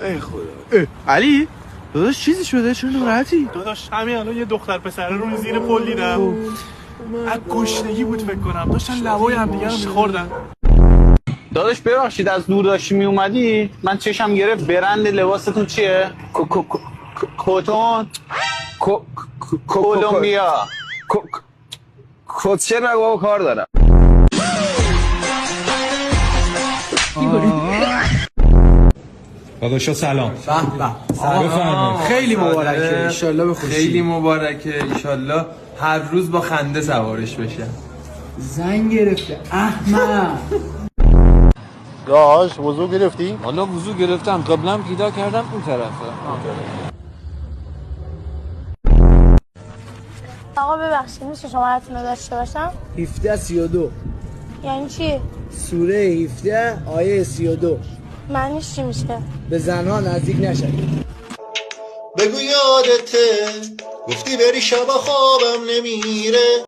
ای خدا. علی داداش چیزی شده؟ چرا ناراحتی؟ داداش همین الان یه دختر پسر رو زیر پل دیدم. از گشنگی بود فکر کنم، داشتن لبای همدیگه رو میخوردن. داداش ببخشید از دور داشتی می اومدی من چشم گرفت. برند لباستون چیه؟ کوتون کولومبیا. کتشه نگو کار دارم. داداشا سلام. بفرمایید. خیلی مبارکه انشالله به خوشی. خیلی مبارکه انشالله هر روز با خنده سوارش بشه. زنگ گرفته احمد. داش وضو گرفتی؟ حالا وضو گرفتم، قبلم پیدا کردم اون طرفه. آقا ببخشید میشه شمارتون رو داشته باشم؟ 1732 یعنی چی؟ سوره 17 آیه 32. معنیش چی میشه؟ به زنها نزدیک نشوید. بگو یادته گفتی بری شب خوابم نمیره.